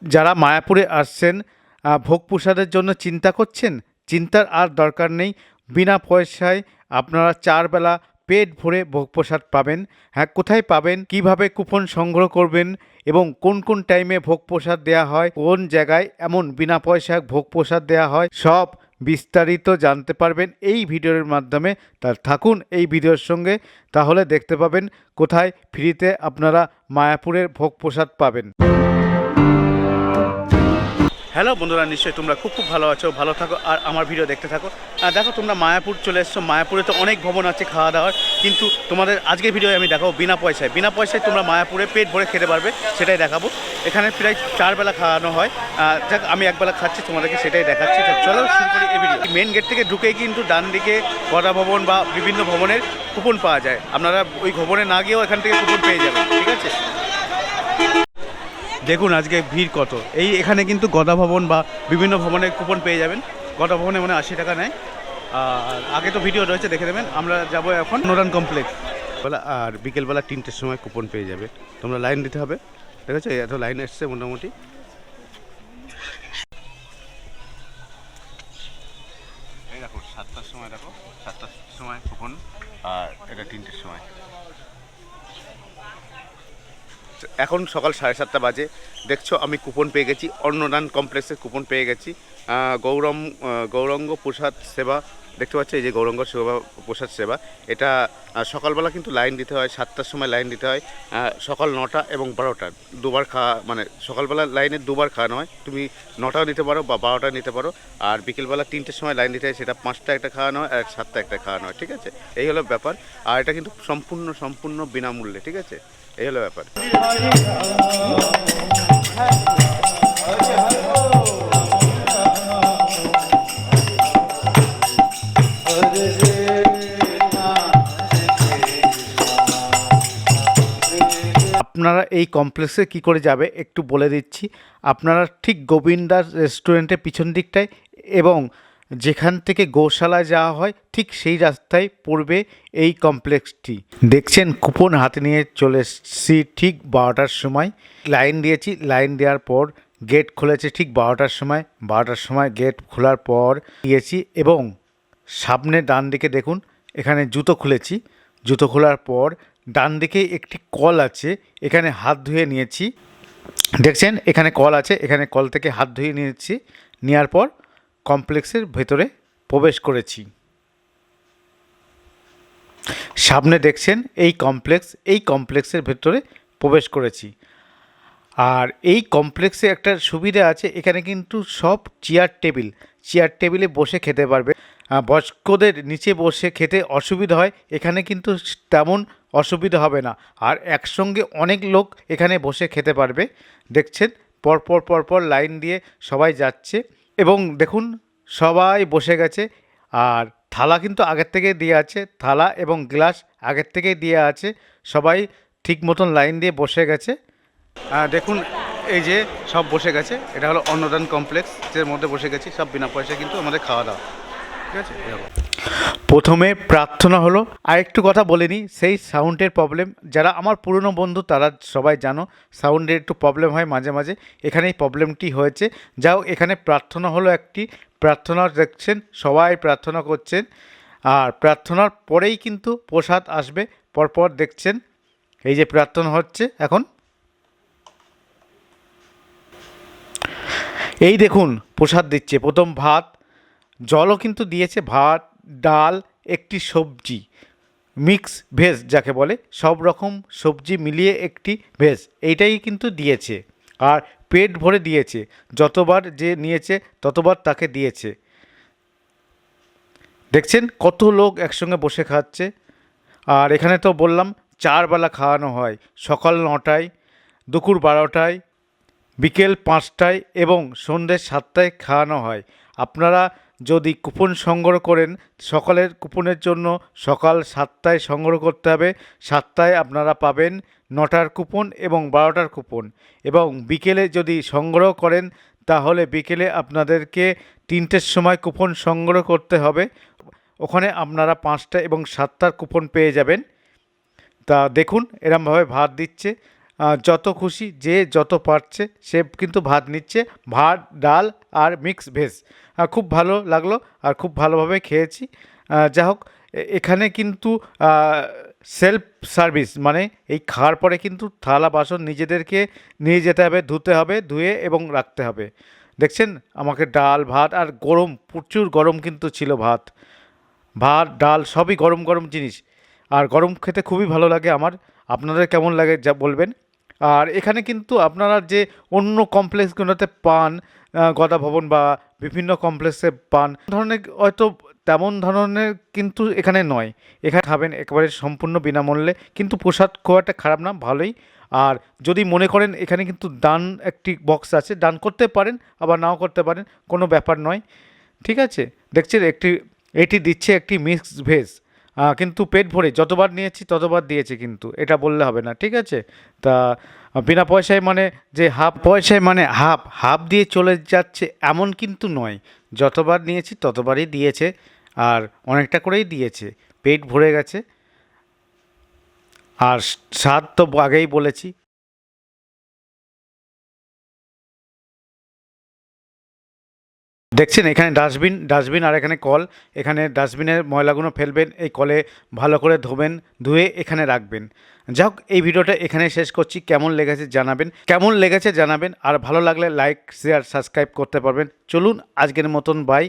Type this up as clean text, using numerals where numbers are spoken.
যারা মায়াপুরে আসছেন ভোগ প্রসাদের জন্য চিন্তা করছেন, চিন্তার আর দরকার নেই। বিনা পয়সায় আপনারা 4 বেলা পেট ভরে ভোগ প্রসাদ পাবেন। হ্যাঁ, কোথায় পাবেন, কিভাবে কুপন সংগ্রহ করবেন এবং কোন কোন টাইমে ভোগ প্রসাদ দেওয়া হয়, কোন জায়গায় এমন বিনা পয়সায় ভোগ প্রসাদ দেওয়া হয়, সব বিস্তারিত জানতে পারবেন এই ভিডিওর মাধ্যমে। তার থাকুন এই ভিডিওর সঙ্গে, তাহলে দেখতে পাবেন কোথায় ফ্রিতে আপনারা মায়াপুরের ভোগ প্রসাদ পাবেন। হ্যালো বন্ধুরা, নিশ্চয়ই তোমরা খুব ভালো আছো, ভালো থাকো আর আমার ভিডিও দেখতে থাকো। দেখো, তোমরা মায়াপুর চলে এসছো। মায়াপুরে তো অনেক ভবন আছে খাওয়া দাওয়ার, কিন্তু তোমাদের আজকের ভিডিও আমি দেখাবো বিনা পয়সায় তোমরা মায়াপুরে পেট ভরে খেতে পারবে, সেটাই দেখাবো। এখানে প্রায় 4 বেলা খাওয়ানো হয়। যাক, আমি একবেলা খাচ্ছি, তোমাদেরকে সেটাই দেখাচ্ছি। চলো শুরু করি এই ভিডিও। মেন গেট থেকে ঢুকেই কিন্তু ডান দিকে গদা ভবন বা বিভিন্ন ভবনের কুপন পাওয়া যায়। আপনারা ওই ভবনে না গিয়েও এখান থেকে কুপন পেয়ে যাবেন, ঠিক আছে। দেখুন আজকে ভিড় কত। এখানে কিন্তু গদা ভবন বা বিভিন্ন ভবনের কুপন পেয়ে যাবেন। গদা ভবনে মানে 80 টাকা নেয়। আর আগে তো ভিডিও রয়েছে, দেখে দেবেন। আমরা যাব এখন নোরান কমপ্লেক্স বেলা, আর বিকেলবেলা 3টের সময় কুপন পেয়ে যাবে। তোমরা লাইন দিতে হবে, ঠিক আছে। এত লাইন এসছে মোটামুটি। এই দেখো 7টার সময়, দেখো 7টার সময় কুপন, আর এটা 3টের সময়। এখন সকাল 7:30 বাজে। দেখছো আমি কুপন পেয়ে গেছি, অন্নদান কমপ্লেক্সের কুপন পেয়ে গেছি। গৌরাঙ্গ প্রসাদ সেবা দেখতে পাচ্ছি, এই যে গৌরাঙ্গ সেবা প্রসাদ সেবা। এটা সকালবেলা কিন্তু লাইন দিতে হয়, 7টার সময় লাইন দিতে হয়। সকাল 9টা এবং 12টা দুবার খাওয়া, মানে সকালবেলা লাইনে দুবার খাওয়ানো হয়। তুমি 9টাও নিতে পারো বা 12টা নিতে পারো। আর বিকেলবেলা 3টের সময় লাইন দিতে হয়, সেটা 5টা একটা খাওয়ানো হয় আর 7টা একটা খাওয়ানো হয়, ঠিক আছে। এই হলো ব্যাপার। আর এটা কিন্তু সম্পূর্ণ বিনামূল্যে, ঠিক আছে। এই হলো ব্যাপার। আপনারা এই কমপ্লেক্সে কি করে যাবে একটু বলে দিচ্ছি। আপনারা ঠিক গোবিন্দার রেস্টুরেন্টের পিছন দিকটায় এবং যেখান থেকে গৌশালায় যাওয়া হয় ঠিক সেই রাস্তায় পড়বে এই কমপ্লেক্সটি। দেখছেন কুপন হাতে নিয়ে চলে এসেছি ঠিক 12টার সময়। লাইন দিয়েছি, লাইন দেওয়ার পর গেট খুলেছে ঠিক 12টার সময়। 12টার সময় গেট খোলার পর দিয়েছি এবং সামনে ডান দিকে দেখুন এখানে জুতো খুলেছি। জুতো খোলার পর ডান দিকে একটি কল আছে, এখানে হাত ধুয়ে নিয়েছি। দেখছেন এখানে কল আছে, এখানে কল থেকে হাত ধুয়ে নিয়েছি। নেওয়ার পর কমপ্লেক্সের ভেতরে প্রবেশ করেছি। সামনে দেখছেন এই কমপ্লেক্সের ভেতরে প্রবেশ করেছি। আর এই কমপ্লেক্সে একটা সুবিধা আছে, এখানে কিন্তু সব চেয়ার টেবিলে বসে খেতে পারবে। বয়স্কদের নিচে বসে খেতে অসুবিধা হয়, এখানে কিন্তু তেমন অসুবিধা হবে না। আর একসঙ্গে অনেক লোক এখানে বসে খেতে পারবে। দেখছেন পরপর লাইন দিয়ে সবাই যাচ্ছে এবং দেখুন সবাই বসে গেছে। আর থালা কিন্তু আগের থেকে দিয়ে আছে, থালা এবং গ্লাস আগের থেকেই দিয়ে আছে। সবাই ঠিক মতন লাইন দিয়ে বসে গেছে। দেখুন এই যে সব বসে গেছে, এটা হলো অন্নদান কমপ্লেক্সের মধ্যে বসে গেছি। সব বিনা পয়সা কিন্তু আমাদের খাওয়া দাওয়া, ঠিক আছে। প্রথমে প্রার্থনা হলো। আর একটু কথা বলে নিই, সেই সাউন্ডের প্রবলেম, যারা আমার পুরনো বন্ধু তারা সবাই জানো সাউন্ডের একটু প্রবলেম হয় মাঝে মাঝে। এখানে এই প্রবলেমটি হয়েছে। যাও, এখানে প্রার্থনা হলো একটি। প্রার্থনা দেখছেন সবাই প্রার্থনা করছেন, আর প্রার্থনার পরেই কিন্তু প্রসাদ আসবে। পরপর দেখছেন এই যে প্রার্থনা হচ্ছে এখন। এই দেখুন প্রসাদ দিচ্ছে, প্রথম ভাত, জলও কিন্তু দিয়েছে, ভাত ডাল একটি সবজি, মিক্স ভেজ যাকে বলে, সব রকম সবজি মিলিয়ে একটি ভেজ, এইটাই কিন্তু দিয়েছে। আর পেট ভরে দিয়েছে, যতবার যে নিয়েছে ততবার তাকে দিয়েছে। দেখছেন কত লোক একসঙ্গে বসে খাচ্ছে। আর এখানে তো বললাম 4 বেলা খাওয়ানো হয়, সকাল 9টায়, দুপুর 12টায়, বিকেল 5টায় এবং সন্ধ্যে 7টায় খাওয়ানো হয়। আপনারা যদি কুপন সংগ্রহ করেন, সকালের কুপনের জন্য সকাল 7টায় সংগ্রহ করতে হবে। 7টায় আপনারা পাবেন 9টার কুপন এবং 12টার কুপন। এবং বিকেলে যদি সংগ্রহ করেন তাহলে বিকেলে আপনাদেরকে 3টের সময় কুপন সংগ্রহ করতে হবে। ওখানে আপনারা 5টা এবং 7টার কুপন পেয়ে যাবেন। তা দেখুন এরমভাবে ভাত দিচ্ছে। যত খুশি যে যত পারছে সে কিন্তু ভাত নিচ্ছে, ভাত ডাল আর মিক্স ভেজ। খুব ভালো লাগলো আর খুব ভালোভাবে খেয়েছি। যা হোক, এখানে কিন্তু সেলফ সার্ভিস, মানে এই খাওয়ার পরে কিন্তু থালা বাসন নিজেদেরকে নিয়ে যেতে হবে, ধুতে হবে, ধুয়ে এবং রাখতে হবে। দেখছেন আমাকে ডাল ভাত আর গরম, প্রচুর গরম কিন্তু ছিল ভাত, ভাত ডাল সবই গরম গরম জিনিস। আর গরম খেতে খুবই ভালো লাগে আমার। আপনাদের কেমন লাগে যা বলবেন। আর এখানে কিন্তু আপনারা যে অন্য কমপ্লেক্সগুলোতে পান, গদা ভবন বা বিভিন্ন কমপ্লেক্সে পান ধরনের, হয়তো তেমন ধরনের কিন্তু এখানে নয়। এখানে খাবেন একেবারে সম্পূর্ণ বিনামূল্যে, কিন্তু প্রসাদ খুব একটা খারাপ না, ভালোই। আর যদি মনে করেন এখানে কিন্তু দান একটি বক্স আছে, দান করতে পারেন আবার নাও করতে পারেন, কোনো ব্যাপার নয়। ঠিক আছে, দেখছেন এটি দিচ্ছে একটি মিক্সড ভেজ, কিন্তু পেট ভরে যতবার নিয়েছি ততবার দিয়েছে, কিন্তু এটা বললে হবে না, ঠিক আছে। তা বিনা পয়সায় মানে যে হাফ পয়সায় মানে হাফ হাফ দিয়ে চলে যাচ্ছে এমন কিন্তু নয়, যতবার নিয়েছি ততবারই দিয়েছে, আর অনেকটা করেই দিয়েছে, পেট ভরে গেছে। আর স্বাদ তো আগেই বলেছি। দেখছেন এখানে ডাস্টবিন ডাস্টবিন আর এখানে কল। এখানে ডাস্টবিনের ময়লাগুলো ফেলবেন, এই কলে ভালো করে ধোবেন, ধুয়ে এখানে রাখবেন। যাই হোক, এই ভিডিওটা এখানে শেষ করছি। কেমন লেগেছে জানাবেন, আর ভালো লাগলে লাইক শেয়ার সাবস্ক্রাইব করতে পারবেন। চলুন আজকের মতন বাই।